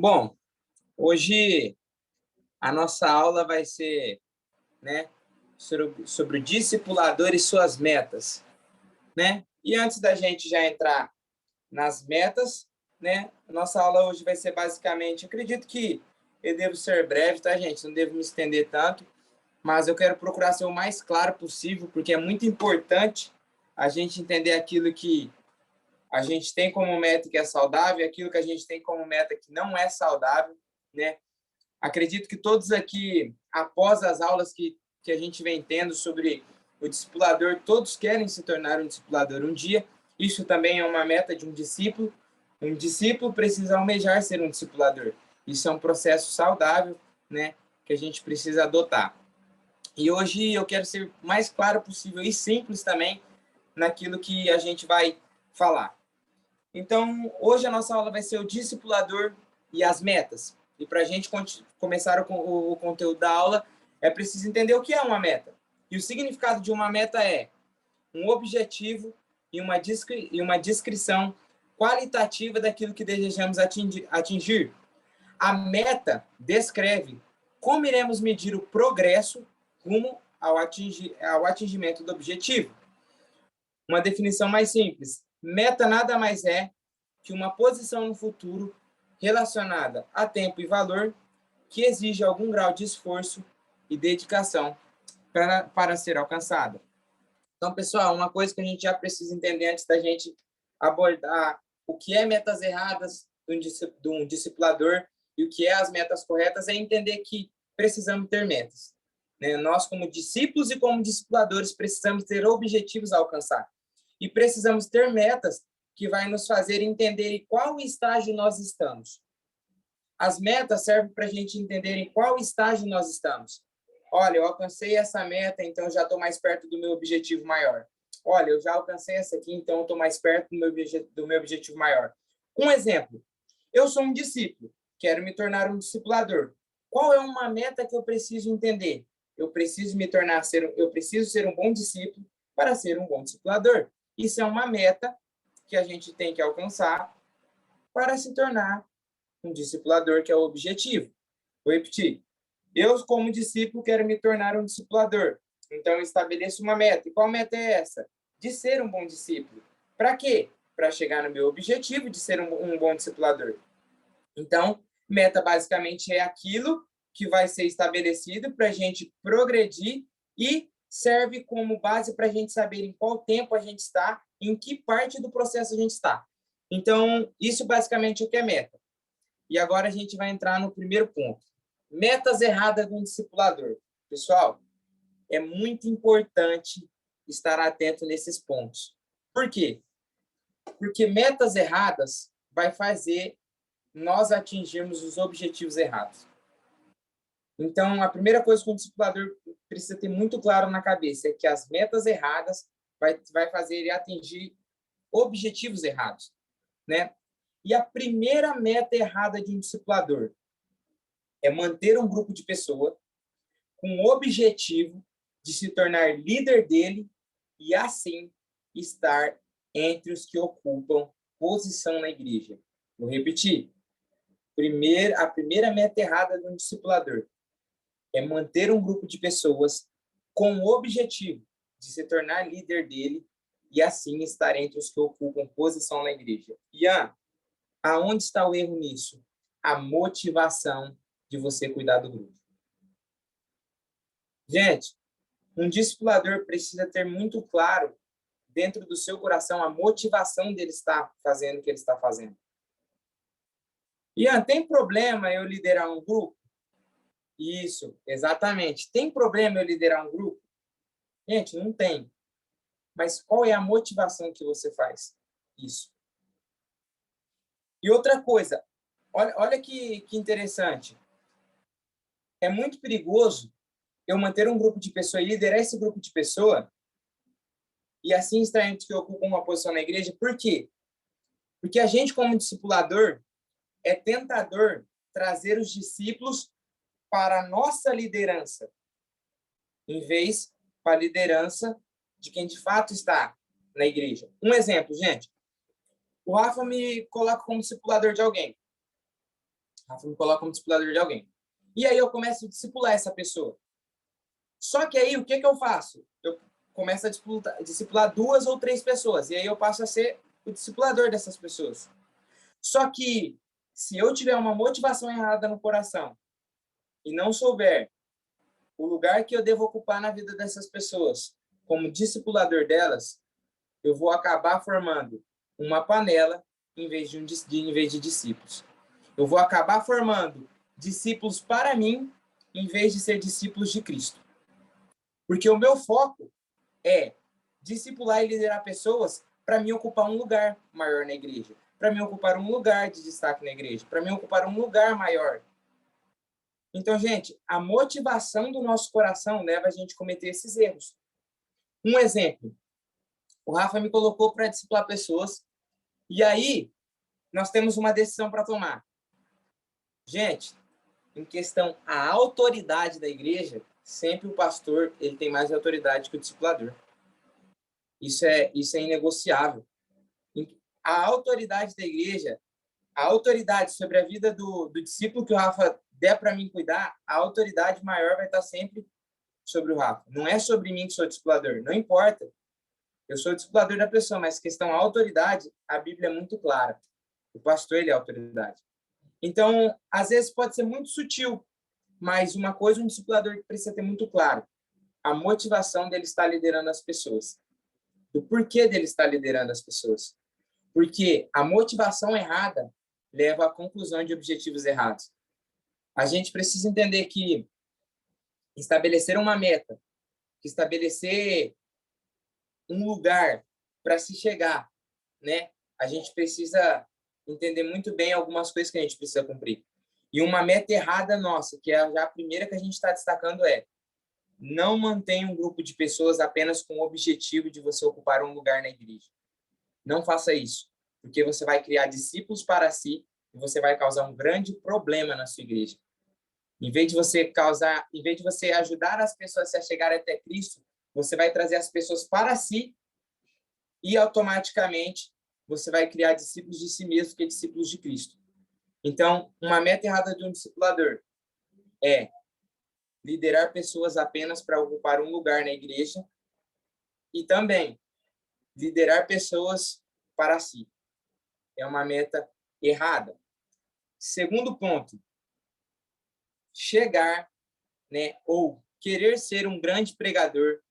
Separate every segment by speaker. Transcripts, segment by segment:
Speaker 1: Bom, hoje a nossa aula vai ser, né, sobre o discipulador e suas metas, né? E antes da gente já entrar nas metas, né, a nossa aula hoje vai ser basicamente, acredito que eu devo ser breve, tá, gente? Não devo me estender tanto, mas eu quero procurar ser o mais claro possível, porque é muito importante a gente entender aquilo que a gente tem como meta que é saudável e aquilo que a gente tem como meta que não é saudável, né? Acredito que todos aqui, após as aulas que a gente vem tendo sobre o discipulador, todos querem se tornar um discipulador um dia. Isso também é uma meta de um discípulo. Um discípulo precisa almejar ser um discipulador. Isso é um processo saudável, né, que a gente precisa adotar. E hoje eu quero ser o mais claro possível e simples também naquilo que a gente vai falar. Então, hoje a nossa aula vai ser o discipulador e as metas. E para a gente começar o conteúdo da aula, é preciso entender o que é uma meta. E o significado de uma meta é um objetivo e uma descrição qualitativa daquilo que desejamos atingir. A meta descreve como iremos medir o progresso rumo ao atingimento do objetivo. Uma definição mais simples: meta nada mais é que uma posição no futuro relacionada a tempo e valor que exige algum grau de esforço e dedicação para ser alcançada. Então, pessoal, uma coisa que a gente já precisa entender antes da gente abordar o que é metas erradas de um discipulador e o que é as metas corretas é entender que precisamos ter metas, né? Nós, como discípulos e como discipuladores, precisamos ter objetivos a alcançar. E precisamos ter metas que vai nos fazer entender em qual estágio nós estamos. As metas servem para a gente entender em qual estágio nós estamos. Olha, eu alcancei essa meta, então já estou mais perto do meu objetivo maior. Olha, eu já alcancei essa aqui, então estou mais perto do meu objetivo maior. Um exemplo: eu sou um discípulo, quero me tornar um discipulador. Qual é uma meta que eu preciso entender? Eu preciso ser um bom discípulo para ser um bom discipulador. Isso é uma meta que a gente tem que alcançar para se tornar um discipulador, que é o objetivo. Vou repetir. Eu, como discípulo, quero me tornar um discipulador. Então, eu estabeleço uma meta. E qual meta é essa? De ser um bom discípulo. Para quê? Para chegar no meu objetivo de ser um bom discipulador. Então, meta basicamente é aquilo que vai ser estabelecido para a gente progredir e serve como base para a gente saber em qual tempo a gente está, em que parte do processo a gente está. Então, isso basicamente é o que é meta. E agora a gente vai entrar no primeiro ponto. Metas erradas de um discipulador. Pessoal, é muito importante estar atento nesses pontos. Por quê? Porque metas erradas vai fazer nós atingirmos os objetivos errados. Então, a primeira coisa que o discipulador precisa ter muito claro na cabeça é que as metas erradas vai fazer ele atingir objetivos errados, né? E a primeira meta errada de um discipulador é manter um grupo de pessoas com o objetivo de se tornar líder dele e, assim, estar entre os que ocupam posição na igreja. Vou repetir. A primeira meta errada de um discipulador é manter um grupo de pessoas com o objetivo de se tornar líder dele e, assim, estar entre os que ocupam posição na igreja. Ian, aonde está o erro nisso? A motivação de você cuidar do grupo. Gente, um discipulador precisa ter muito claro dentro do seu coração a motivação dele estar fazendo o que ele está fazendo. Ian, tem problema eu liderar um grupo? Isso, exatamente. Tem problema eu liderar um grupo? Gente, não tem. Mas qual é a motivação que você faz isso? E outra coisa, olha que interessante. É muito perigoso eu manter um grupo de pessoas e liderar esse grupo de pessoas e assim estar entre que ocupam uma posição na igreja. Por quê? Porque a gente, como discipulador, é tentador trazer os discípulos para a nossa liderança, em vez para a liderança de quem de fato está na igreja. Um exemplo, gente. O Rafa me coloca como discipulador de alguém. Rafa me coloca como discipulador de alguém. E aí eu começo a discipular essa pessoa. Só que aí, o que eu faço? Eu começo a discipular 2 ou 3 pessoas. E aí eu passo a ser o discipulador dessas pessoas. Só que, se eu tiver uma motivação errada no coração e não souber o lugar que eu devo ocupar na vida dessas pessoas como discipulador delas, eu vou acabar formando uma panela em vez de discípulos. Eu vou acabar formando discípulos para mim em vez de ser discípulos de Cristo. Porque o meu foco é discipular e liderar pessoas para mim ocupar um lugar maior na igreja, para mim ocupar um lugar de destaque na igreja, para mim ocupar um lugar maior. Então, gente, a motivação do nosso coração leva a gente a cometer esses erros. Um exemplo, o Rafa me colocou para discipular pessoas e aí nós temos uma decisão para tomar. Gente, em questão a autoridade da igreja, sempre o pastor ele tem mais autoridade que o discipulador. Isso é inegociável. A autoridade da igreja, a autoridade sobre a vida do discípulo que o Rafa der para mim cuidar, a autoridade maior vai estar sempre sobre o Rafa. Não é sobre mim que sou discipulador, não importa. Eu sou discipulador da pessoa, mas questão a autoridade, a Bíblia é muito clara. O pastor, ele é autoridade. Então, às vezes pode ser muito sutil, mas uma coisa um discipulador precisa ter muito claro: a motivação dele estar liderando as pessoas. O porquê dele estar liderando as pessoas. Porque a motivação errada leva à conclusão de objetivos errados. A gente precisa entender que estabelecer uma meta, estabelecer um lugar para se chegar, né? A gente precisa entender muito bem algumas coisas que a gente precisa cumprir. E uma meta errada nossa, que é já a primeira que a gente está destacando, é: não mantenha um grupo de pessoas apenas com o objetivo de você ocupar um lugar na igreja. Não faça isso, porque você vai criar discípulos para si e você vai causar um grande problema na sua igreja. Em vez de você ajudar as pessoas a chegarem até Cristo, você vai trazer as pessoas para si e automaticamente você vai criar discípulos de si mesmo, que é discípulos de Cristo. Então, uma meta errada de um discipulador é liderar pessoas apenas para ocupar um lugar na igreja e também liderar pessoas para si. É uma meta errada. Segundo ponto, chegar, né, ou querer ser um grande pregador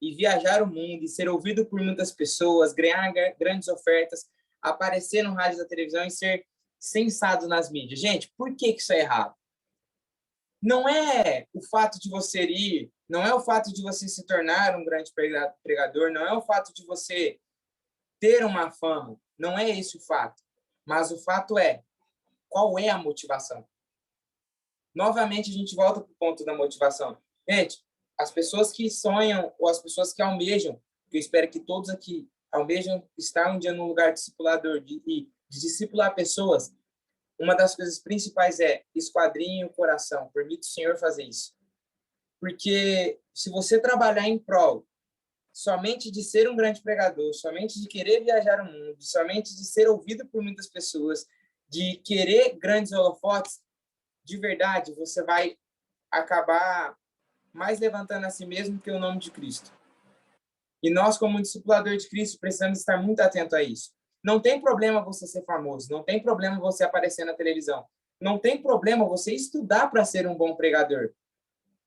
Speaker 1: e viajar o mundo e ser ouvido por muitas pessoas, ganhar grandes ofertas, aparecer no rádio e na televisão e ser censado nas mídias. Gente, por que isso é errado? Não é o fato de você ir, não é o fato de você se tornar um grande pregador, não é o fato de você ter uma fama, não é esse o fato. Mas o fato é, qual é a motivação? Novamente, a gente volta para o ponto da motivação. Gente, as pessoas que sonham ou as pessoas que almejam, que eu espero que todos aqui almejam estar um dia no lugar discipulador de discipular pessoas, uma das coisas principais é esquadrinhe o coração, permite o Senhor fazer isso. Porque se você trabalhar em prol somente de ser um grande pregador, somente de querer viajar o mundo, somente de ser ouvido por muitas pessoas, de querer grandes holofotes, de verdade, você vai acabar mais levantando a si mesmo que o nome de Cristo. E nós, como discipulador de Cristo, precisamos estar muito atento a isso. Não tem problema você ser famoso, não tem problema você aparecer na televisão, não tem problema você estudar para ser um bom pregador.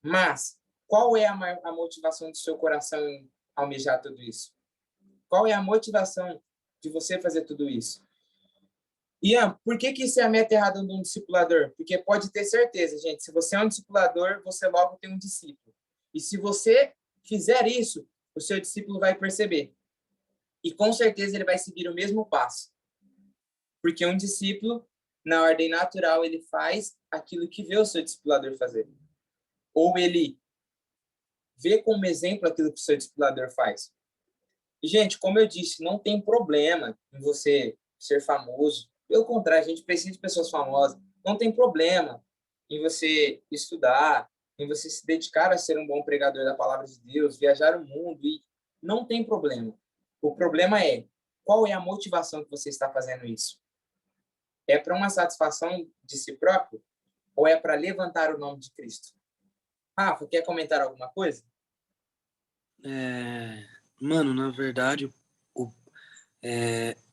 Speaker 1: Mas qual é a motivação do seu coração em almejar tudo isso? Qual é a motivação de você fazer tudo isso? Ian, por que isso é a meta errada de um discipulador? Porque pode ter certeza, gente, se você é um discipulador, você logo tem um discípulo. E se você fizer isso, o seu discípulo vai perceber. E com certeza ele vai seguir o mesmo passo. Porque um discípulo, na ordem natural, ele faz aquilo que vê o seu discipulador fazer. Ou ele vê como exemplo aquilo que o seu discipulador faz. E, gente, como eu disse, não tem problema em você ser famoso. Pelo contrário, a gente precisa de pessoas famosas. Não tem problema em você estudar, em você se dedicar a ser um bom pregador da palavra de Deus, viajar o mundo. E não tem problema. O problema é, qual é a motivação que você está fazendo isso? É para uma satisfação de si próprio ou é para levantar o nome de Cristo? Rafa, quer comentar alguma coisa?
Speaker 2: Mano, na verdade,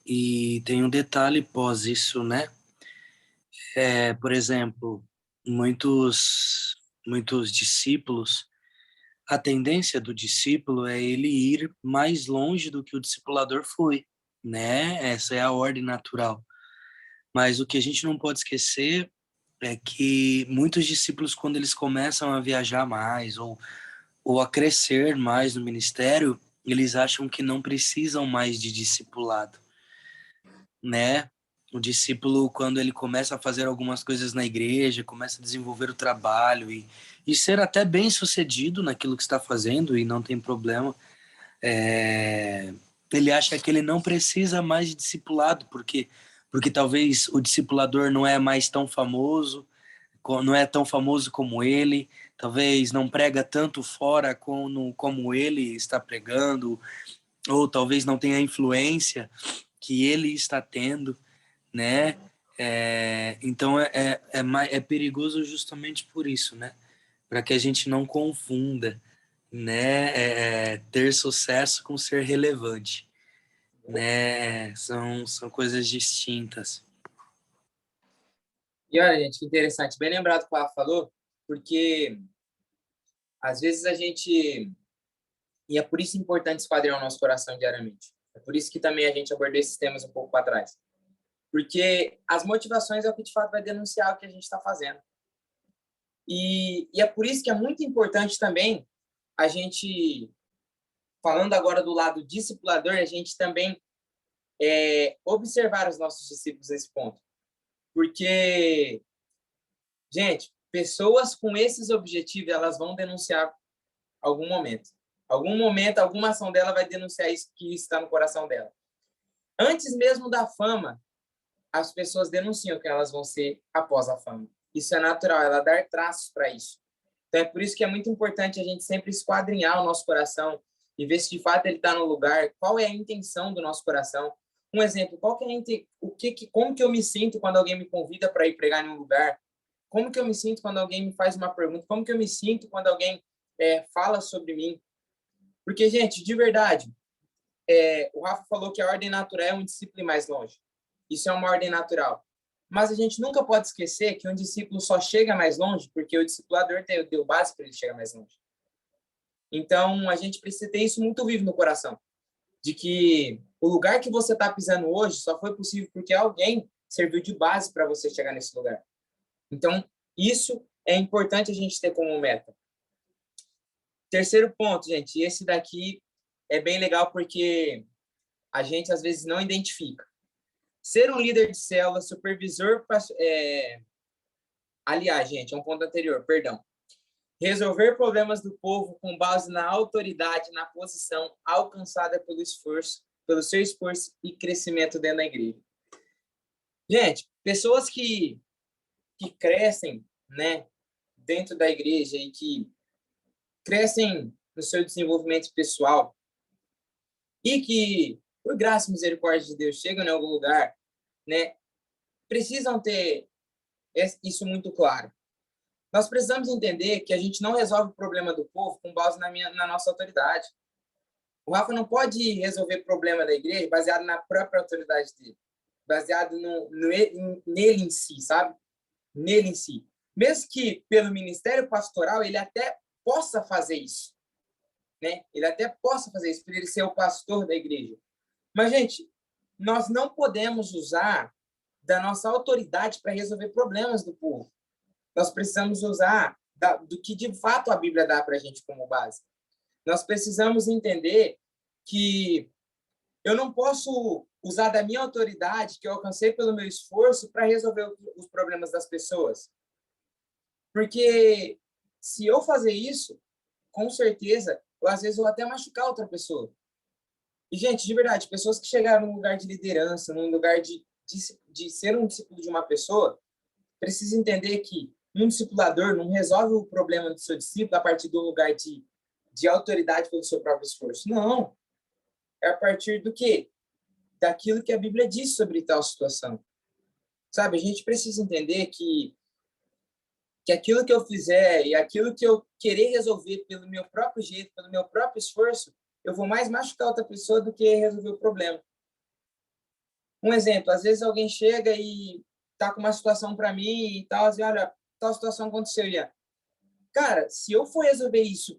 Speaker 2: e tem um detalhe pós isso, né? Por exemplo, muitos discípulos, a tendência do discípulo é ele ir mais longe do que o discipulador foi, né? Essa é a ordem natural. Mas o que a gente não pode esquecer é que muitos discípulos, quando eles começam a viajar mais ou a crescer mais no ministério, eles acham que não precisam mais de discipulado, né? O discípulo, quando ele começa a fazer algumas coisas na igreja, começa a desenvolver o trabalho e ser até bem sucedido naquilo que está fazendo, e não tem problema, ele acha que ele não precisa mais de discipulado, porque talvez o discipulador não é mais tão famoso, não é tão famoso como ele, talvez não prega tanto fora como ele está pregando, ou talvez não tenha a influência que ele está tendo, né? Então é perigoso justamente por isso, né? Para que a gente não confunda, né? Ter sucesso com ser relevante, né? São coisas distintas.
Speaker 1: E olha, gente, que interessante. Bem lembrado que o Rafa falou, porque às vezes a gente... E é por isso importante esquadrinhar o nosso coração diariamente. É por isso que também a gente abordou esses temas um pouco para trás. Porque as motivações é o que de fato vai denunciar o que a gente está fazendo. E é por isso que é muito importante também a gente, falando agora do lado discipulador, a gente também observar os nossos discípulos nesse ponto. Porque, gente, pessoas com esses objetivos, elas vão denunciar algum momento. Algum momento, alguma ação dela vai denunciar isso que está no coração dela. Antes mesmo da fama, as pessoas denunciam que elas vão ser após a fama. Isso é natural, ela dá traços para isso. Então, é por isso que é muito importante a gente sempre esquadrinhar o nosso coração e ver se de fato ele está no lugar, qual é a intenção do nosso coração. Um exemplo, qual que é como que eu me sinto quando alguém me convida para ir pregar em um lugar? Como que eu me sinto quando alguém me faz uma pergunta? Como que eu me sinto quando alguém fala sobre mim? Porque, gente, de verdade, o Rafa falou que a ordem natural é um discípulo ir mais longe. Isso é uma ordem natural. Mas a gente nunca pode esquecer que um discípulo só chega mais longe porque o discipulador deu base para ele chegar mais longe. Então, a gente precisa ter isso muito vivo no coração, de que o lugar que você está pisando hoje só foi possível porque alguém serviu de base para você chegar nesse lugar. Então, isso é importante a gente ter como meta. Terceiro ponto, gente, esse daqui é bem legal porque a gente às vezes não identifica. Ser um líder de célula, supervisor... Aliás, gente, é um ponto anterior, perdão. Resolver problemas do povo com base na autoridade, na posição alcançada pelo seu esforço e crescimento dentro da igreja. Gente, pessoas que crescem, né, dentro da igreja e que crescem no seu desenvolvimento pessoal e que, por graça e misericórdia de Deus, chegam em algum lugar, né, precisam ter isso muito claro. Nós precisamos entender que a gente não resolve o problema do povo com base na nossa autoridade. O Rafa não pode resolver problema da igreja baseado na própria autoridade dele, baseado nele em si, sabe? Nele em si. Mesmo que pelo ministério pastoral ele até possa fazer isso, né? Ele até possa fazer isso, por ele ser o pastor da igreja. Mas, gente, nós não podemos usar da nossa autoridade para resolver problemas do povo. Nós precisamos usar do que de fato a Bíblia dá para a gente como base. Nós precisamos entender que eu não posso usar da minha autoridade, que eu alcancei pelo meu esforço, para resolver os problemas das pessoas. Porque se eu fazer isso, com certeza, às vezes eu vou até machucar outra pessoa. E, gente, de verdade, pessoas que chegaram num lugar de liderança, num lugar de ser um discípulo de uma pessoa, precisam entender que um discipulador não resolve o problema do seu discípulo a partir de um lugar de autoridade pelo seu próprio esforço. Não. É a partir do quê? Daquilo que a Bíblia diz sobre tal situação. Sabe, a gente precisa entender que aquilo que eu fizer e aquilo que eu querer resolver pelo meu próprio jeito, pelo meu próprio esforço, eu vou mais machucar outra pessoa do que resolver o problema. Um exemplo, às vezes alguém chega e tá com uma situação para mim e tal, assim, olha, tal situação aconteceu, Ian. Cara, se eu for resolver isso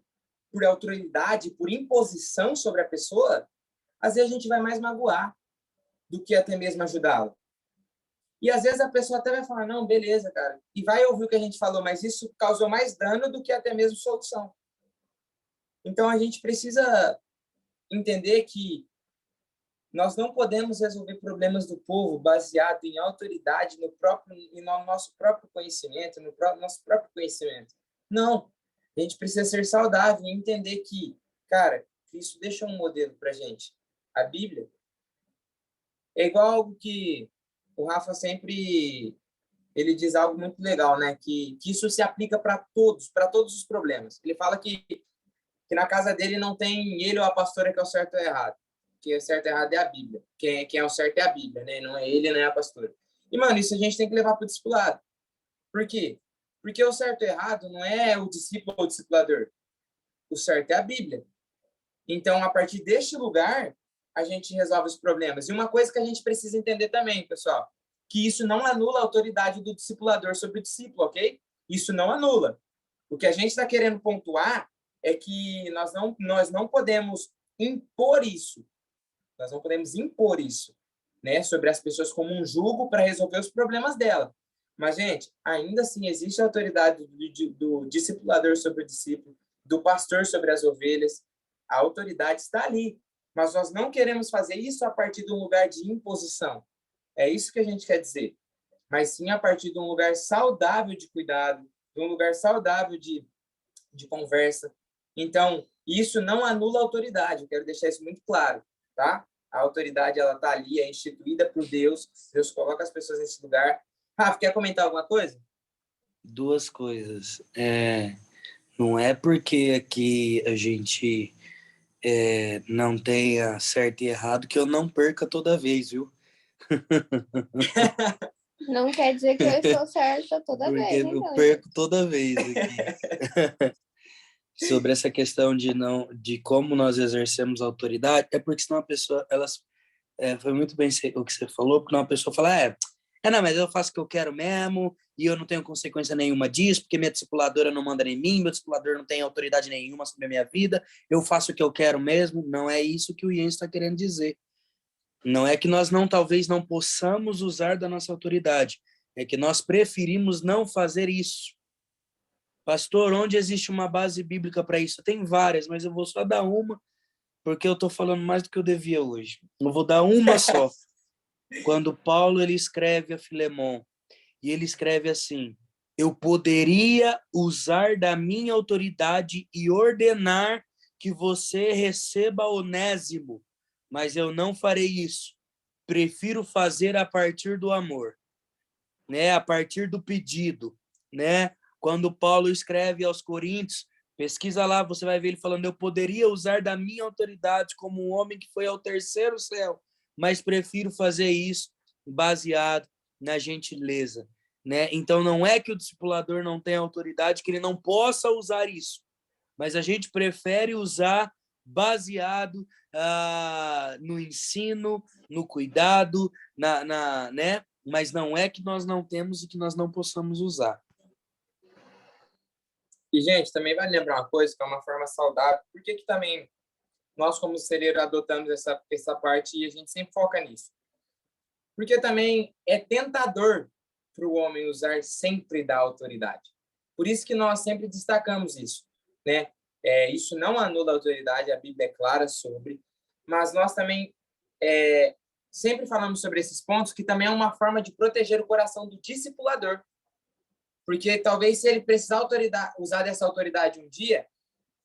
Speaker 1: por autoridade, por imposição sobre a pessoa, às vezes a gente vai mais magoar do que até mesmo ajudá-la. E às vezes a pessoa até vai falar, não, beleza, cara, e vai ouvir o que a gente falou, mas isso causou mais dano do que até mesmo solução. Então a gente precisa entender que nós não podemos resolver problemas do povo baseado em autoridade no nosso próprio conhecimento, nosso próprio conhecimento. Não. A gente precisa ser saudável e entender que, cara, Cristo deixa um modelo para a gente. A Bíblia é igual algo que o Rafa sempre ele diz algo muito legal, né? Que isso se aplica para todos os problemas. Ele fala que na casa dele não tem ele ou a pastora que é o certo ou errado. Que é o certo e errado é a Bíblia. Quem é o certo é a Bíblia, né? Não é ele, nem a pastora. E, mano, isso a gente tem que levar para o discipulado. Por quê? Porque o certo e errado não é o discípulo ou o discipulador. O certo é a Bíblia. Então, a partir deste lugar, a gente resolve os problemas. E uma coisa que a gente precisa entender também, pessoal, que isso não anula a autoridade do discipulador sobre o discípulo, ok? Isso não anula. O que a gente está querendo pontuar é que nós não podemos impor isso. Nós não podemos impor isso, né, sobre as pessoas como um jugo para resolver os problemas dela. Mas, gente, ainda assim existe a autoridade do discipulador sobre o discípulo, do pastor sobre as ovelhas. A autoridade está ali. Mas nós não queremos fazer isso a partir de um lugar de imposição. É isso que a gente quer dizer. Mas sim a partir de um lugar saudável de cuidado, de um lugar saudável de conversa. Então, isso não anula a autoridade, eu quero deixar isso muito claro, tá? A autoridade, ela tá ali, é instituída por Deus, Deus coloca as pessoas nesse lugar. Rafa, quer comentar alguma coisa?
Speaker 2: Duas coisas. Não é porque aqui a gente não tenha certo e errado que eu não perca toda vez, viu?
Speaker 3: Não quer dizer que eu estou certa toda
Speaker 2: Porque
Speaker 3: vez,
Speaker 2: eu
Speaker 3: então,
Speaker 2: perco
Speaker 3: gente.
Speaker 2: toda vez aqui. Sobre essa questão de como nós exercemos autoridade, é porque senão a pessoa, foi muito bem o que você falou, porque uma pessoa fala, não, mas eu faço o que eu quero mesmo, e eu não tenho consequência nenhuma disso, porque minha discipuladora não manda em mim, meu discipulador não tem autoridade nenhuma sobre a minha vida, eu faço o que eu quero mesmo. Não é isso que o Ian está querendo dizer. Não é que nós talvez não possamos usar da nossa autoridade, é que nós preferimos não fazer isso. Pastor, onde existe uma base bíblica para isso? Tem várias, mas eu vou só dar uma, porque eu estou falando mais do que eu devia hoje. Eu vou dar uma só. Quando Paulo ele escreve a Filemon, e ele escreve assim: eu poderia usar da minha autoridade e ordenar que você receba Onésimo, mas eu não farei isso. Prefiro fazer a partir do amor, né? A partir do pedido, né? Quando Paulo escreve aos Coríntios, pesquisa lá, você vai ver ele falando: eu poderia usar da minha autoridade como um homem que foi ao terceiro céu, mas prefiro fazer isso baseado na gentileza, né? Então não é que o discipulador não tenha autoridade, que ele não possa usar isso, mas a gente prefere usar baseado no ensino, no cuidado, né? Mas não é que nós não temos e que nós não possamos usar.
Speaker 1: E, gente, também vale lembrar uma coisa, que é uma forma saudável. Por que também nós, como celeiro, adotamos essa parte e a gente sempre foca nisso? Porque também é tentador para o homem usar sempre da autoridade. Por isso que nós sempre destacamos isso, né? Isso não anula a autoridade, a Bíblia é clara sobre, mas nós também sempre falamos sobre esses pontos, que também é uma forma de proteger o coração do discipulador. Porque talvez se ele precisar usar dessa autoridade um dia,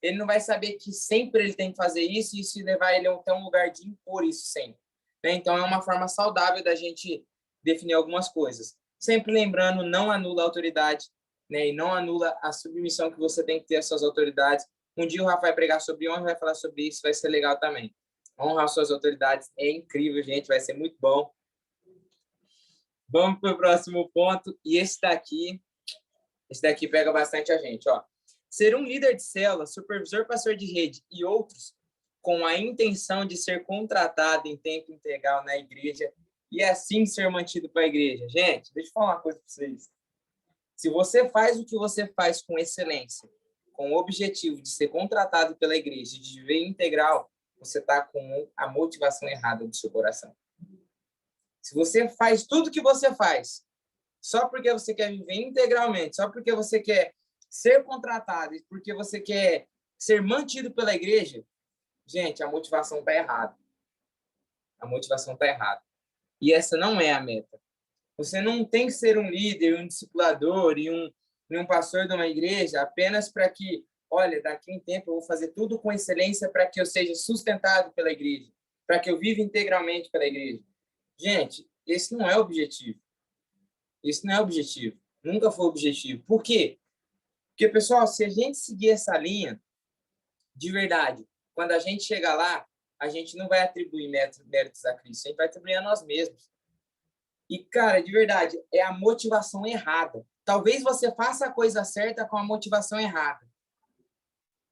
Speaker 1: ele não vai saber que sempre ele tem que fazer isso e isso levar ele até um lugar de impor isso sempre. Né? Então, é uma forma saudável da gente definir algumas coisas. Sempre lembrando, não anula a autoridade, né? E não anula a submissão que você tem que ter às suas autoridades. Um dia o Rafa vai pregar sobre honra, vai falar sobre isso, vai ser legal também. Honrar as suas autoridades é incrível, gente, vai ser muito bom. Vamos para o próximo ponto. E esse daqui pega bastante a gente. Ó. Ser um líder de célula, supervisor, pastor de rede e outros com a intenção de ser contratado em tempo integral na igreja e assim ser mantido para a igreja. Gente, deixa eu falar uma coisa para vocês. Se você faz o que você faz com excelência, com o objetivo de ser contratado pela igreja, de viver integral, você está com a motivação errada do seu coração. Se você faz tudo que você faz só porque você quer viver integralmente, só porque você quer ser contratado e porque você quer ser mantido pela igreja, gente, a motivação está errada. A motivação está errada. E essa não é a meta. Você não tem que ser um líder, um discipulador e um pastor de uma igreja apenas para que, olha, daqui a um tempo eu vou fazer tudo com excelência para que eu seja sustentado pela igreja, para que eu viva integralmente pela igreja. Gente, esse não é o objetivo. Esse não é o objetivo. Nunca foi o objetivo. Por quê? Porque, pessoal, se a gente seguir essa linha, de verdade, quando a gente chegar lá, a gente não vai atribuir méritos a Cristo, a gente vai atribuir a nós mesmos. E, cara, de verdade, é a motivação errada. Talvez você faça a coisa certa com a motivação errada.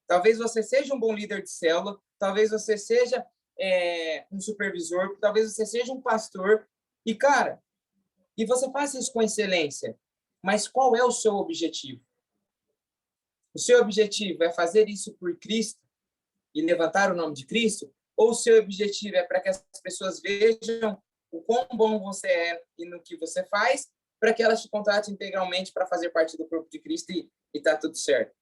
Speaker 1: Talvez você seja um bom líder de célula, talvez você seja um supervisor, talvez você seja um pastor. E, cara, e você faça isso com excelência. Mas qual é o seu objetivo? O seu objetivo é fazer isso por Cristo e levantar o nome de Cristo? Ou o seu objetivo é para que as pessoas vejam o quão bom você é e no que você faz, para que elas te contratem integralmente para fazer parte do corpo de Cristo e tá tudo certo?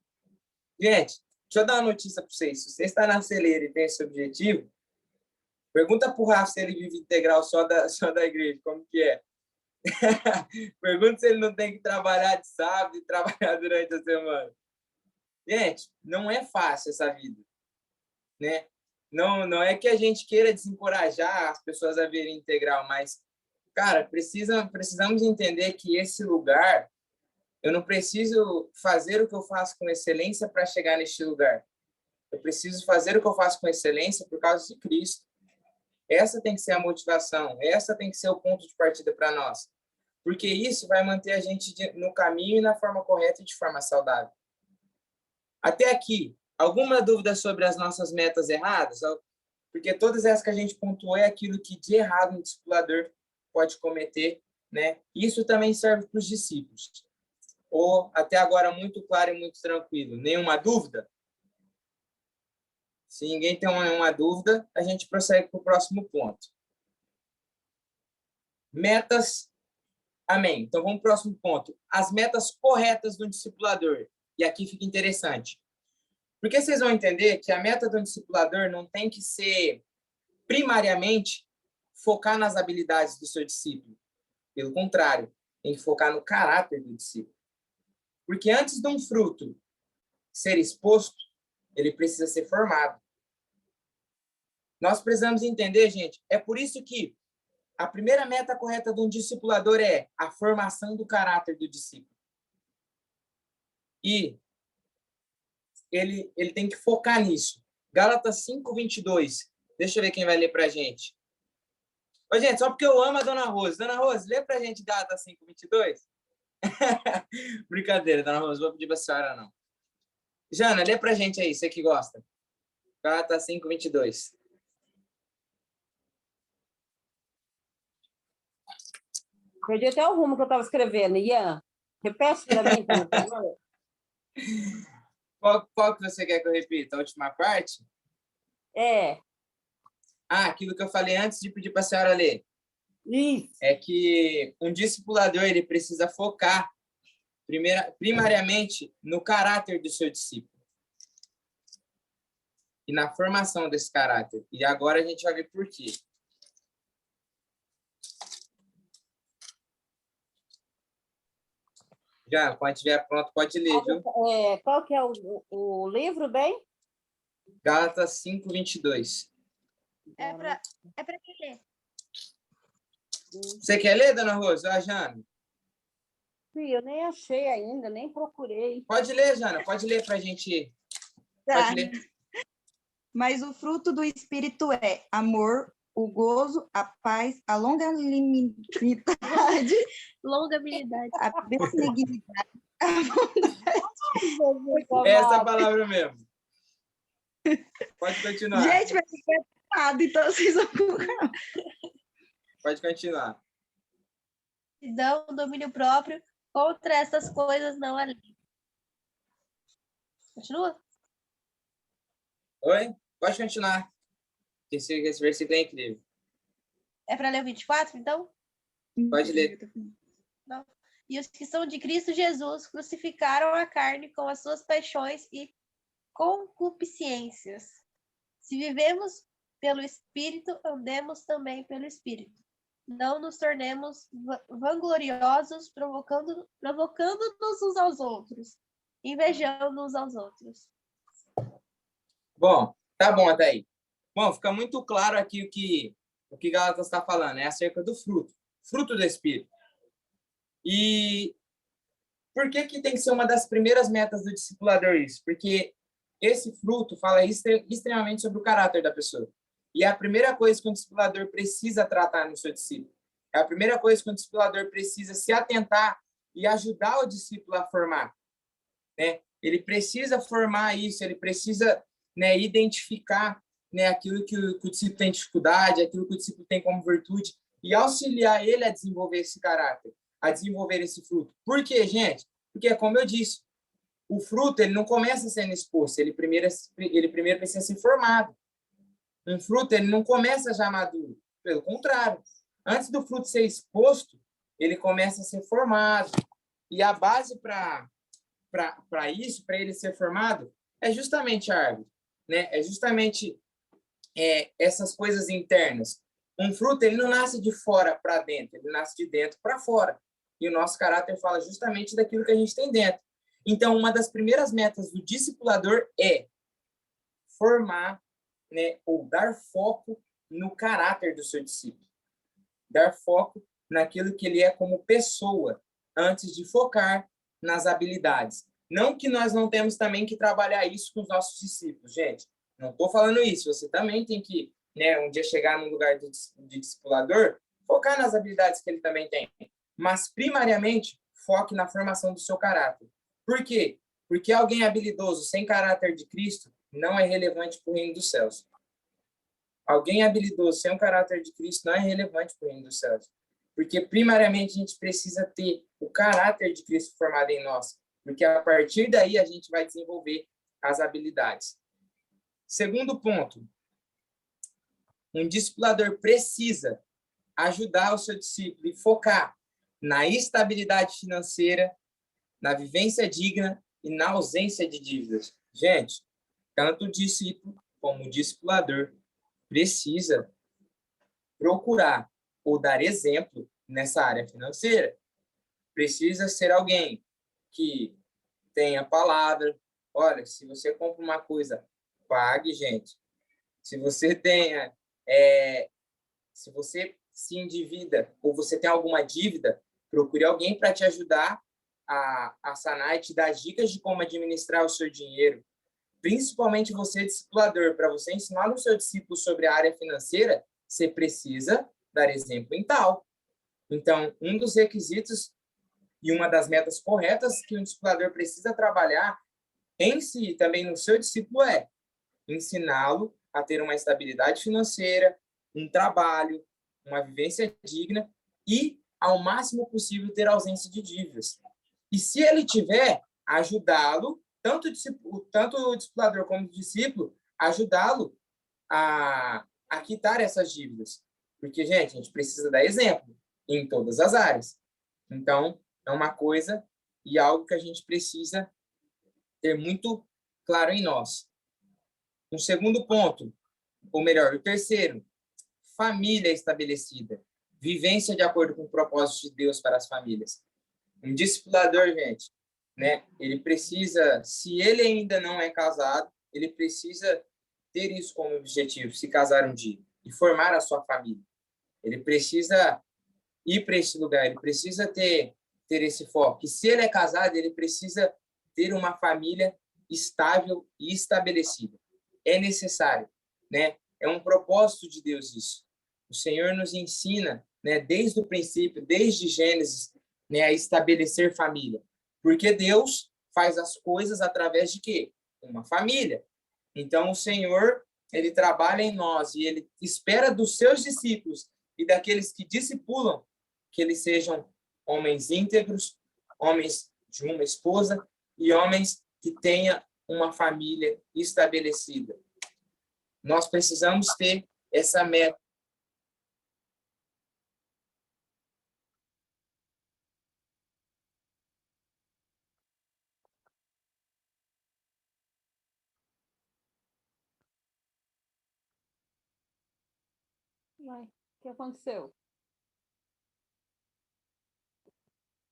Speaker 1: Gente, deixa eu dar uma notícia para vocês. Se você está na celeira e tem esse objetivo, pergunta para o Rafa se ele vive integral só da igreja, como que é. Pergunta se ele não tem que trabalhar de sábado e trabalhar durante a semana. Gente, não é fácil essa vida, né? Não é que a gente queira desencorajar as pessoas a verem integral, mas, cara, precisamos entender que esse lugar, eu não preciso fazer o que eu faço com excelência para chegar neste lugar. Eu preciso fazer o que eu faço com excelência por causa de Cristo. Essa tem que ser a motivação, essa tem que ser o ponto de partida para nós. Porque isso vai manter a gente no caminho e na forma correta e de forma saudável. Até aqui, alguma dúvida sobre as nossas metas erradas? Porque todas essas que a gente pontuou é aquilo que de errado um discipulador pode cometer, né? Isso também serve para os discípulos. Ou até agora muito claro e muito tranquilo. Nenhuma dúvida? Se ninguém tem nenhuma dúvida, a gente prossegue para o próximo ponto. Metas. Amém. Então vamos para o próximo ponto. As metas corretas do discipulador. E aqui fica interessante. Porque vocês vão entender que a meta do discipulador não tem que ser, primariamente, focar nas habilidades do seu discípulo. Pelo contrário, tem que focar no caráter do discípulo. Porque antes de um fruto ser exposto, ele precisa ser formado. Nós precisamos entender, gente, é por isso que a primeira meta correta de um discipulador é a formação do caráter do discípulo. E ele tem que focar nisso. Gálatas 5:22. Deixa eu ver quem vai ler para a gente. Ô, gente, só porque eu amo a Dona Rose. Dona Rose, lê para a gente Gálatas 5:22. Brincadeira, Dona Rose, vou pedir para a senhora, não. Jana, lê para a gente aí, você que gosta. Gálatas 5:22.
Speaker 4: Perdi até o rumo que eu estava escrevendo. Ian, repete para mim, por favor.
Speaker 1: Qual que você quer que eu repita? A última parte?
Speaker 4: É.
Speaker 1: Aquilo que eu falei antes de pedir para a senhora ler.
Speaker 4: Isso.
Speaker 1: É que um discipulador ele precisa focar primariamente no caráter do seu discípulo e na formação desse caráter. E agora a gente vai ver por quê. Já, quando estiver pronto, pode ler, viu?
Speaker 4: Qual que é o livro, bem?
Speaker 1: Gálatas 5:22.
Speaker 3: É para ler.
Speaker 1: Você quer ler, Dona Rosa? A Jana?
Speaker 4: Sim, eu nem achei ainda, nem procurei.
Speaker 1: Pode ler, Jana. Pode ler para a gente.
Speaker 5: Tá.
Speaker 1: Pode ler.
Speaker 5: Mas o fruto do Espírito é amor,
Speaker 3: o gozo, a paz, a longanimidade,
Speaker 5: Longanimidade.
Speaker 3: a benignidade, a
Speaker 1: Essa é a palavra mesmo. Pode continuar.
Speaker 3: Gente, vai ficar errado, então vocês vão...
Speaker 1: Pode continuar.
Speaker 5: Mansidão, domínio próprio. Contra essas coisas não há lei. Continua?
Speaker 1: Oi? Pode continuar. Esse versículo é incrível.
Speaker 5: É para ler o 24, então?
Speaker 1: Pode ler.
Speaker 5: Não. E os que são de Cristo Jesus crucificaram a carne com as suas paixões e concupiscências. Se vivemos pelo Espírito, andemos também pelo Espírito. Não nos tornemos vangloriosos, provocando-nos uns aos outros, invejando uns aos outros.
Speaker 1: Bom, tá bom até aí. Bom, fica muito claro aqui o que Gálatas está falando, é acerca do fruto do Espírito. E por que tem que ser uma das primeiras metas do discipulador isso? Porque esse fruto fala extremamente sobre o caráter da pessoa. E é a primeira coisa que um discipulador precisa tratar no seu discípulo. É a primeira coisa que um discipulador precisa se atentar e ajudar o discípulo a formar, né? Ele precisa formar isso, ele precisa, né, identificar, né, aquilo que o discípulo tem dificuldade, aquilo que o discípulo tem como virtude, e auxiliar ele a desenvolver esse caráter, a desenvolver esse fruto. Por quê, gente? Porque, como eu disse, o fruto ele não começa sendo exposto, ele primeiro precisa ser formado. Um fruto ele não começa já maduro, pelo contrário. Antes do fruto ser exposto, ele começa a ser formado. E a base para isso, para ele ser formado, é justamente a árvore, né? É justamente essas coisas internas. Um fruto ele não nasce de fora para dentro, ele nasce de dentro para fora. E o nosso caráter fala justamente daquilo que a gente tem dentro. Então, uma das primeiras metas do discipulador é formar, né, ou dar foco no caráter do seu discípulo. Dar foco naquilo que ele é como pessoa, antes de focar nas habilidades. Não que nós não temos também que trabalhar isso com os nossos discípulos, gente. Não estou falando isso. Você também tem que, né, um dia chegar num lugar de discipulador, focar nas habilidades que ele também tem. Mas, primariamente, foque na formação do seu caráter. Por quê? Porque alguém habilidoso, sem caráter de Cristo, não é relevante para o reino dos céus. Alguém habilidoso, sem o caráter de Cristo, não é relevante para o reino dos céus. Porque, primariamente, a gente precisa ter o caráter de Cristo formado em nós. Porque, a partir daí, a gente vai desenvolver as habilidades. Segundo ponto, um discipulador precisa ajudar o seu discípulo e focar na estabilidade financeira, na vivência digna e na ausência de dívidas. Gente, tanto o discípulo como o discipulador precisa procurar ou dar exemplo nessa área financeira. Precisa ser alguém que tenha palavra. Olha, se você compra uma coisa, pague, gente. Se você se você se endivida ou você tem alguma dívida, procure alguém para te ajudar a sanar e te dar dicas de como administrar o seu dinheiro. Principalmente você, discipulador, para você ensinar o seu discípulo sobre a área financeira, você precisa dar exemplo em tal. Então, um dos requisitos e uma das metas corretas que um discipulador precisa trabalhar em si, também no seu discípulo, é ensiná-lo a ter uma estabilidade financeira, um trabalho, uma vivência digna e, ao máximo possível, ter ausência de dívidas. E se ele tiver, ajudá-lo, tanto o discipulador como o discípulo, ajudá-lo a quitar essas dívidas. Porque, gente, a gente precisa dar exemplo em todas as áreas. Então, é uma coisa e algo que a gente precisa ter muito claro em nós. Um segundo ponto, ou melhor, o terceiro, família estabelecida. Vivência de acordo com o propósito de Deus para as famílias. Um discipulador, gente, né? Ele precisa, se ele ainda não é casado, ele precisa ter isso como objetivo, se casar um dia e formar a sua família. Ele precisa ir para esse lugar, ele precisa ter esse foco. E se ele é casado, ele precisa ter uma família estável e estabelecida. É necessário, né? É um propósito de Deus isso. O Senhor nos ensina, né, desde o princípio, desde Gênesis, né, a estabelecer família. Porque Deus faz as coisas através de quê? Uma família. Então, o Senhor, ele trabalha em nós e ele espera dos seus discípulos e daqueles que discipulam que eles sejam homens íntegros, homens de uma esposa e homens que tenham uma família estabelecida. Nós precisamos ter essa meta.
Speaker 4: Uai, o que aconteceu?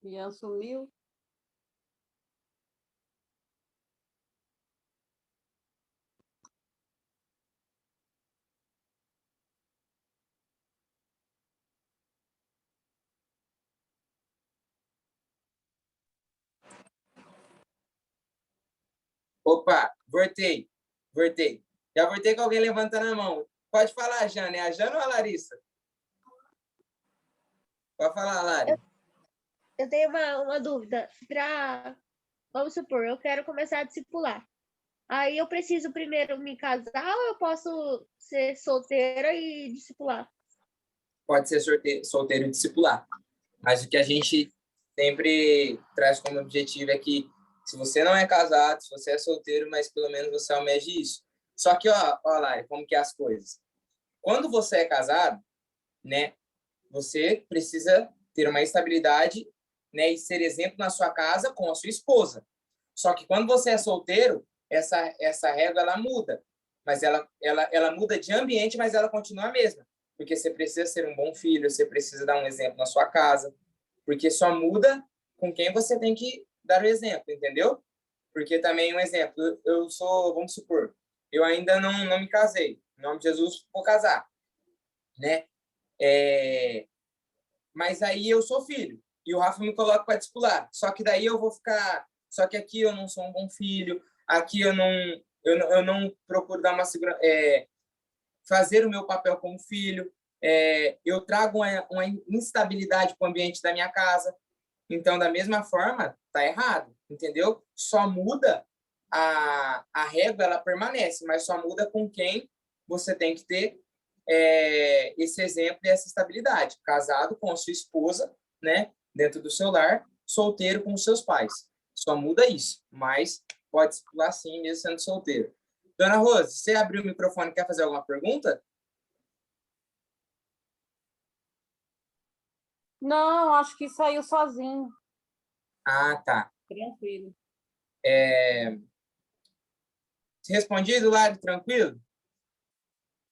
Speaker 4: Ian sumiu.
Speaker 1: Opa, voltei. Já voltei com alguém levantando a mão. Pode falar, Jana. É a Jana ou a Larissa? Pode falar, Lari.
Speaker 5: Eu tenho uma dúvida. Vamos supor, eu quero começar a discipular. Aí eu preciso primeiro me casar ou eu posso ser solteira e discipular?
Speaker 1: Pode ser solteiro e discipular. Mas o que a gente sempre traz como objetivo é que se você não é casado, se você é solteiro, mas pelo menos você almeje isso. Só que, ó, Lari, como que é as coisas? Quando você é casado, né, você precisa ter uma estabilidade, né, e ser exemplo na sua casa com a sua esposa. Só que quando você é solteiro, essa regra ela muda, mas ela muda de ambiente, mas ela continua a mesma, porque você precisa ser um bom filho, você precisa dar um exemplo na sua casa, porque só muda com quem você tem que dar o exemplo, entendeu? Porque também um exemplo, eu sou, vamos supor, eu ainda não me casei, em nome de Jesus vou casar, né? Mas aí eu sou filho e o Rafa me coloca para discipular. Só que daí eu vou ficar. Só que aqui eu não sou um bom filho, aqui eu não procuro dar fazer o meu papel como filho. Eu trago uma instabilidade para o ambiente da minha casa. Então, da mesma forma, tá errado, entendeu? Só muda a régua, ela permanece, mas só muda com quem você tem que ter esse exemplo e essa estabilidade. Casado com a sua esposa, né, dentro do seu lar, solteiro com os seus pais. Só muda isso, mas pode circular sim, mesmo sendo solteiro. Dona Rose, você abriu o microfone e quer fazer alguma pergunta?
Speaker 4: Não, acho que saiu sozinho.
Speaker 1: Ah, tá.
Speaker 4: Tranquilo.
Speaker 1: Respondido, Lari, tranquilo?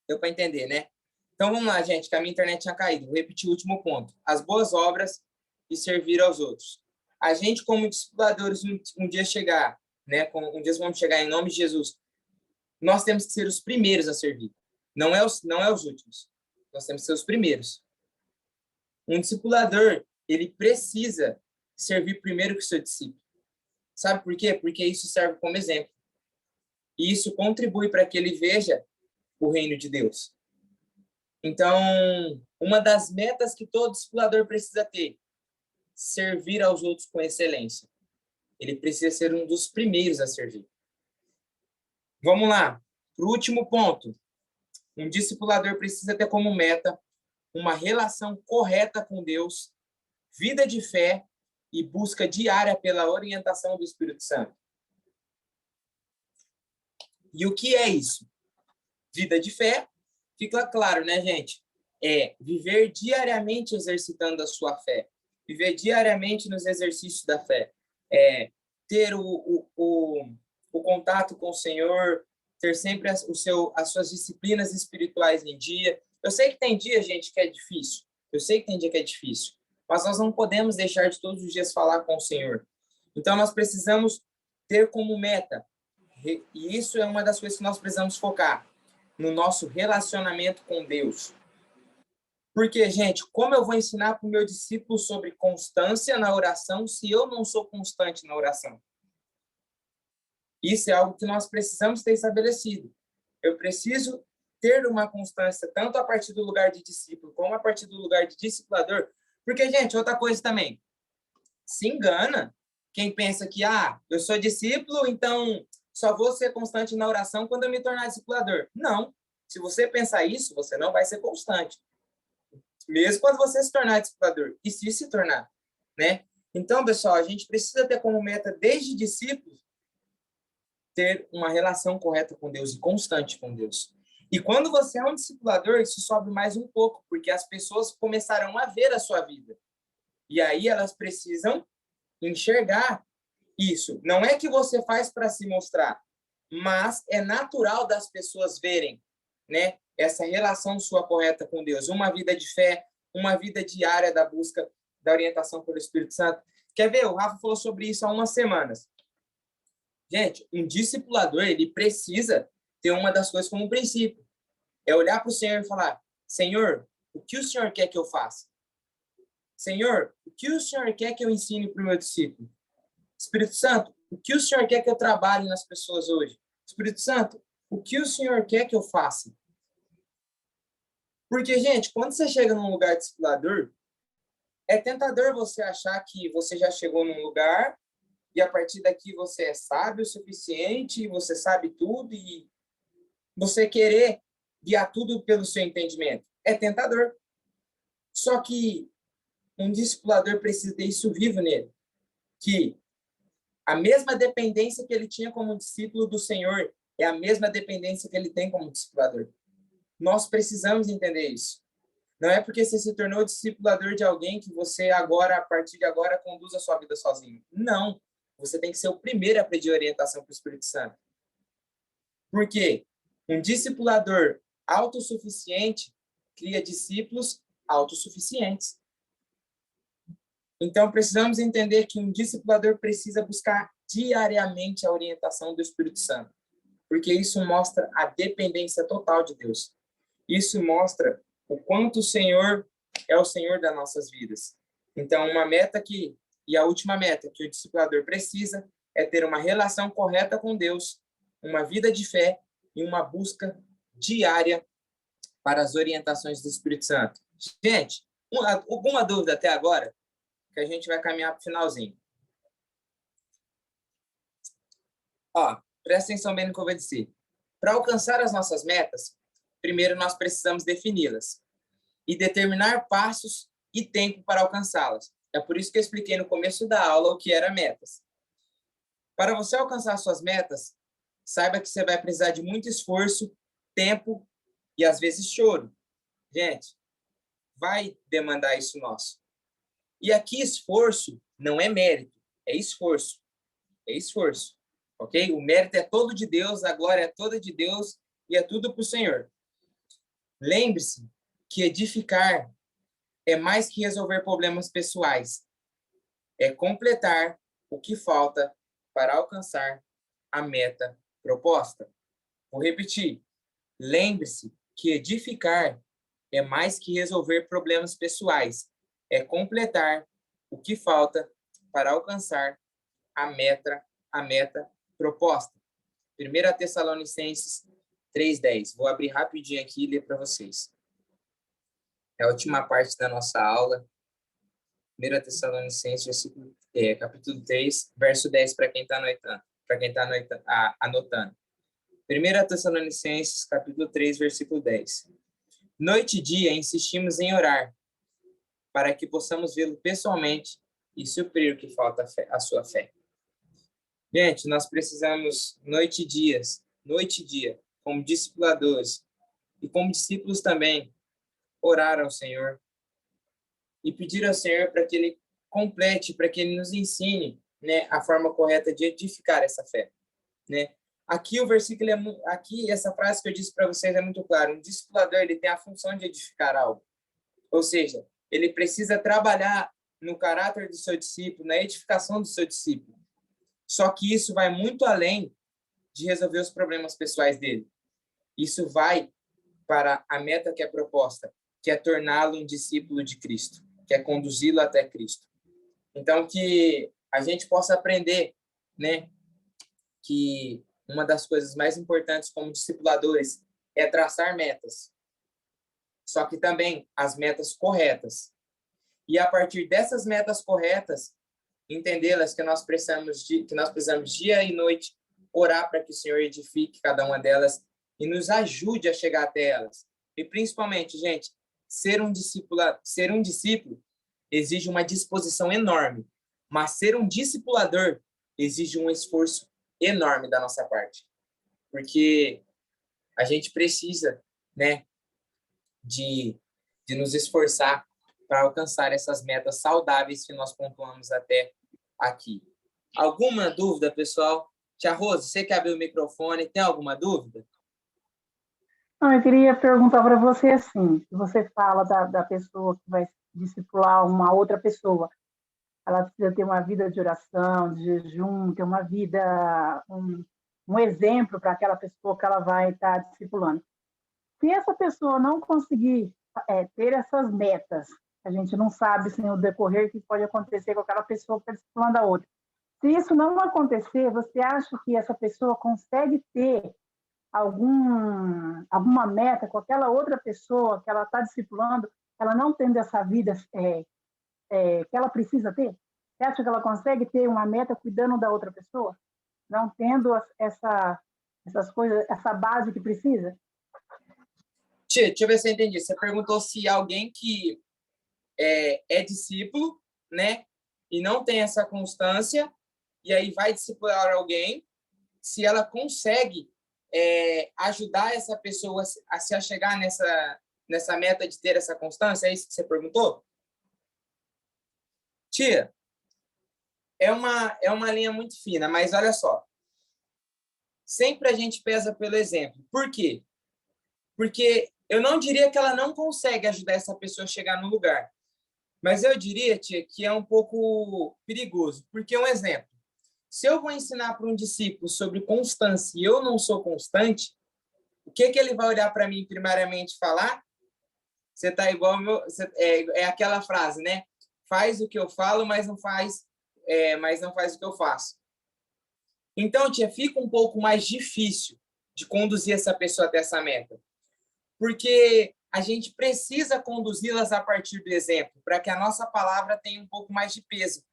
Speaker 1: Deu para entender, né? Então vamos lá, gente, que a minha internet tinha caído. Vou repetir o último ponto. As boas obras e servir aos outros. A gente, como discipuladores, um dia chegar, né? Um dia vamos chegar em nome de Jesus. Nós temos que ser os primeiros a servir. Não é os últimos. Nós temos que ser os primeiros. Um discipulador, ele precisa servir primeiro que o seu discípulo. Sabe por quê? Porque isso serve como exemplo. E isso contribui para que ele veja o reino de Deus. Então, uma das metas que todo discipulador precisa ter, servir aos outros com excelência. Ele precisa ser um dos primeiros a servir. Vamos lá, para o último ponto. Um discipulador precisa ter como meta uma relação correta com Deus, vida de fé e busca diária pela orientação do Espírito Santo. E o que é isso? Vida de fé, fica claro, né, gente? É viver diariamente exercitando a sua fé. Viver diariamente nos exercícios da fé. Ter o contato com o Senhor, ter sempre as suas disciplinas espirituais em dia. Eu sei que tem dia, gente, que é difícil. Eu sei que tem dia que é difícil. Mas nós não podemos deixar de todos os dias falar com o Senhor. Então, nós precisamos ter como meta, e isso é uma das coisas que nós precisamos focar, no nosso relacionamento com Deus. Porque, gente, como eu vou ensinar para o meu discípulo sobre constância na oração se eu não sou constante na oração? Isso é algo que nós precisamos ter estabelecido. Eu preciso ter uma constância tanto a partir do lugar de discípulo como a partir do lugar de discipulador. Porque, gente, outra coisa também, se engana quem pensa que, eu sou discípulo, então só vou ser constante na oração quando eu me tornar discipulador. Não. Se você pensar isso, você não vai ser constante. Mesmo quando você se tornar discipulador. E se tornar, né? Então, pessoal, a gente precisa ter como meta, desde discípulos, ter uma relação correta com Deus e constante com Deus. E quando você é um discipulador, isso sobe mais um pouco, porque as pessoas começarão a ver a sua vida. E aí elas precisam enxergar isso. Não é que você faz para se mostrar, mas é natural das pessoas verem, né, essa relação sua correta com Deus. Uma vida de fé, uma vida diária da busca da orientação pelo Espírito Santo. Quer ver? O Rafa falou sobre isso há umas semanas. Gente, um discipulador, ele precisa ter uma das coisas como princípio. É olhar para o Senhor e falar: Senhor, o que o Senhor quer que eu faça? Senhor, o que o Senhor quer que eu ensine para o meu discípulo? Espírito Santo, o que o Senhor quer que eu trabalhe nas pessoas hoje? Espírito Santo, o que o Senhor quer que eu faça? Porque, gente, quando você chega num lugar discipulador, é tentador você achar que você já chegou num lugar e a partir daqui você é sábio o suficiente, você sabe tudo e você querer guiar tudo pelo seu entendimento. É tentador. Só que um discipulador precisa ter isso vivo nele. Que a mesma dependência que ele tinha como discípulo do Senhor é a mesma dependência que ele tem como discipulador. Nós precisamos entender isso. Não é porque você se tornou discipulador de alguém que você agora, a partir de agora, conduz a sua vida sozinho. Não. Você tem que ser o primeiro a pedir orientação para o Espírito Santo. Por quê? Um discipulador autossuficiente cria discípulos autossuficientes. Então, precisamos entender que um discipulador precisa buscar diariamente a orientação do Espírito Santo, porque isso mostra a dependência total de Deus. Isso mostra o quanto o Senhor é o Senhor das nossas vidas. Então, uma meta e a última meta que o discipulador precisa é ter uma relação correta com Deus, uma vida de fé e uma busca diária para as orientações do Espírito Santo. Gente, alguma dúvida até agora? Que a gente vai caminhar para o finalzinho. Presta atenção bem no que eu vou dizer. Para alcançar as nossas metas, primeiro nós precisamos defini-las e determinar passos e tempo para alcançá-las. É por isso que eu expliquei no começo da aula o que era metas. Para você alcançar suas metas, saiba que você vai precisar de muito esforço, tempo e, às vezes, choro. Gente, vai demandar isso nosso. E aqui, esforço não é mérito, é esforço. É esforço, ok? O mérito é todo de Deus, a glória é toda de Deus e é tudo para o Senhor. Lembre-se que edificar é mais que resolver problemas pessoais. É completar o que falta para alcançar a meta proposta. Vou repetir. Lembre-se que edificar é mais que resolver problemas pessoais. É completar o que falta para alcançar a meta proposta. 1 Tessalonicenses 3:10. Vou abrir rapidinho aqui e ler para vocês. É a última parte da nossa aula. 1 Tessalonicenses, capítulo 3, verso 10, para quem está anotando. 1 Tessalonicenses, capítulo 3, versículo 10. Noite e dia insistimos em orar, para que possamos vê-lo pessoalmente e suprir o que falta à sua fé. Gente, nós precisamos noite e dia, como discipuladores e como discípulos também, orar ao Senhor e pedir ao Senhor para que Ele complete, para que Ele nos ensine, né, a forma correta de edificar essa fé, né? Aqui o versículo aqui essa frase que eu disse para vocês é muito clara. Um discipulador, ele tem a função de edificar algo. Ou seja, ele precisa trabalhar no caráter do seu discípulo, na edificação do seu discípulo. Só que isso vai muito além de resolver os problemas pessoais dele. Isso vai para a meta que é proposta, que é torná-lo um discípulo de Cristo, que é conduzi-lo até Cristo. Então, que a gente possa aprender, né, que uma das coisas mais importantes como discipuladores é traçar metas. Só que também as metas corretas. E a partir dessas metas corretas, entendê-las que nós precisamos dia e noite orar para que o Senhor edifique cada uma delas e nos ajude a chegar até elas. E principalmente, gente, ser um discípulo exige uma disposição enorme, mas ser um discipulador exige um esforço enorme da nossa parte, porque a gente precisa, né, de nos esforçar para alcançar essas metas saudáveis que nós pontuamos até aqui. Alguma dúvida, pessoal? Tia Rose, você que abriu o microfone, tem alguma dúvida?
Speaker 6: Não, eu queria perguntar para você assim, você fala da pessoa que vai discipular uma outra pessoa, ela precisa ter uma vida de oração, de jejum, ter uma vida, um exemplo para aquela pessoa que ela vai estar discipulando. Se essa pessoa não conseguir ter essas metas, a gente não sabe assim, o decorrer que pode acontecer com aquela pessoa que está discipulando a outra. Se isso não acontecer, você acha que essa pessoa consegue ter alguma meta com aquela outra pessoa que ela está discipulando, ela não tendo essa vida que ela precisa ter? Você acha que ela consegue ter uma meta cuidando da outra pessoa? Não tendo essas coisas, essa base que precisa?
Speaker 1: Tia, deixa eu ver se eu entendi. Você perguntou se alguém que é discípulo, né, e não tem essa constância, e aí vai discipular alguém, se ela consegue ajudar essa pessoa a se chegar nessa meta de ter essa constância? É isso que você perguntou? Tia, é uma linha muito fina, mas olha só. Sempre a gente pesa pelo exemplo. Por quê? Porque eu não diria que ela não consegue ajudar essa pessoa a chegar no lugar. Mas eu diria, tia, que é um pouco perigoso. Porque, um exemplo, se eu vou ensinar para um discípulo sobre constância e eu não sou constante, o que ele vai olhar para mim primariamente e falar? Você está igual ao meu... É aquela frase, né? Faz o que eu falo, mas não faz o que eu faço. Então, tia, fica um pouco mais difícil de conduzir essa pessoa até essa meta. Porque a gente precisa conduzi-las a partir do exemplo, para que a nossa palavra tenha um pouco mais de peso.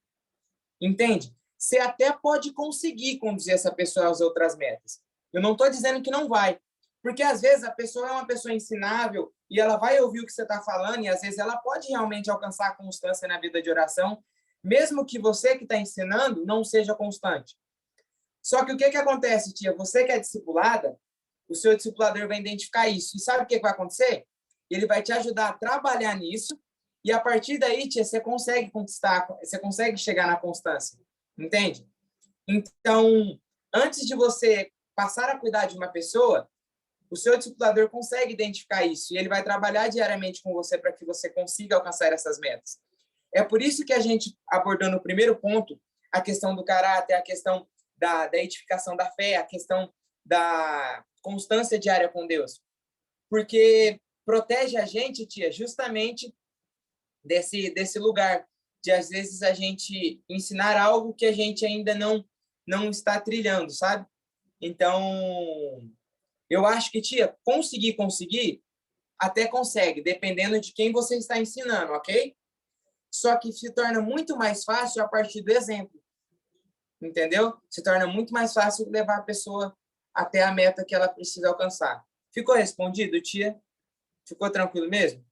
Speaker 1: Entende? Você até pode conseguir conduzir essa pessoa às outras metas. Eu não estou dizendo que não vai. Porque, às vezes, a pessoa é uma pessoa ensinável e ela vai ouvir o que você está falando e, às vezes, ela pode realmente alcançar a constância na vida de oração, mesmo que você que está ensinando não seja constante. Só que o que acontece, tia? Você que é discipulada, o seu discipulador vai identificar isso. E sabe o que vai acontecer? Ele vai te ajudar a trabalhar nisso e, a partir daí, tia, você consegue conquistar, você consegue chegar na constância. Entende? Então, antes de você passar a cuidar de uma pessoa, o seu discipulador consegue identificar isso e ele vai trabalhar diariamente com você para que você consiga alcançar essas metas. É por isso que a gente abordou no primeiro ponto a questão do caráter, a questão da edificação da fé, a questão da constância diária com Deus. Porque protege a gente, tia, justamente desse lugar de, às vezes, a gente ensinar algo que a gente ainda não está trilhando, sabe? Então, eu acho que, tia, conseguir, até consegue, dependendo de quem você está ensinando, ok? Só que se torna muito mais fácil a partir do exemplo. Entendeu? Se torna muito mais fácil levar a pessoa até a meta que ela precisa alcançar. Ficou respondido, tia? Ficou tranquilo mesmo?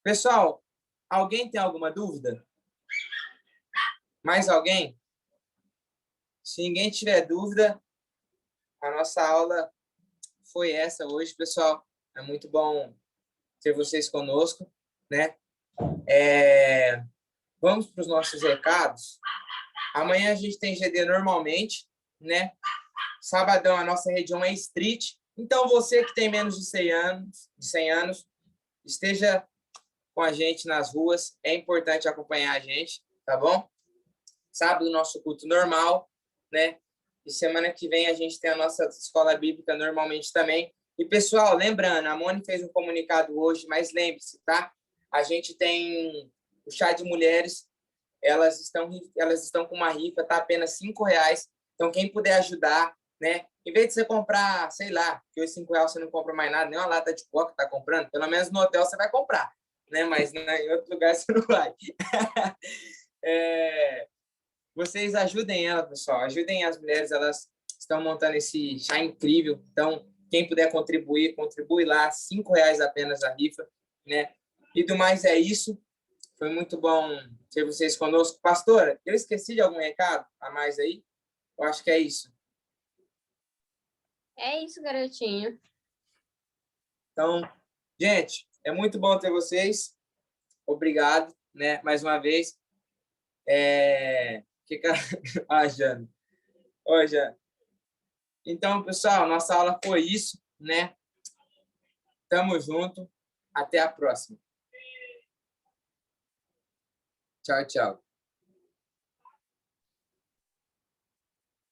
Speaker 1: Pessoal, alguém tem alguma dúvida? Mais alguém? Se ninguém tiver dúvida, a nossa aula foi essa hoje, pessoal. É muito bom ter vocês conosco, né? Vamos para os nossos recados. Amanhã a gente tem GD normalmente, né? Sabadão a nossa região é street. Então, você que tem menos de 100 anos, esteja com a gente nas ruas. É importante acompanhar a gente, tá bom? Sábado, nosso culto normal, né? E semana que vem a gente tem a nossa escola bíblica normalmente também. E, pessoal, lembrando, a Moni fez um comunicado hoje, mas lembre-se, tá? A gente tem o chá de mulheres, elas estão com uma rifa, tá apenas R$5. Então, quem puder ajudar, né? Em vez de você comprar, sei lá, que os R$ 5 você não compra mais nada, nem uma lata de coca tá comprando, pelo menos no hotel você vai comprar, né? Mas né, em outro lugar você não vai. Vocês ajudem ela, pessoal. Ajudem as mulheres, elas estão montando esse chá incrível. Então, quem puder contribuir, contribui lá, R$ 5 apenas a rifa, né? E do mais é isso. Foi muito bom ter vocês conosco. Pastora, eu esqueci de algum recado a mais aí? Eu acho que é isso.
Speaker 7: É isso, garotinho.
Speaker 1: Então, gente, é muito bom ter vocês. Obrigado, né? Mais uma vez. Fica... Ah, Jana. Oi, Jana. Então, pessoal, nossa aula foi isso, né? Tamo junto. Até a próxima. Tchau, tchau.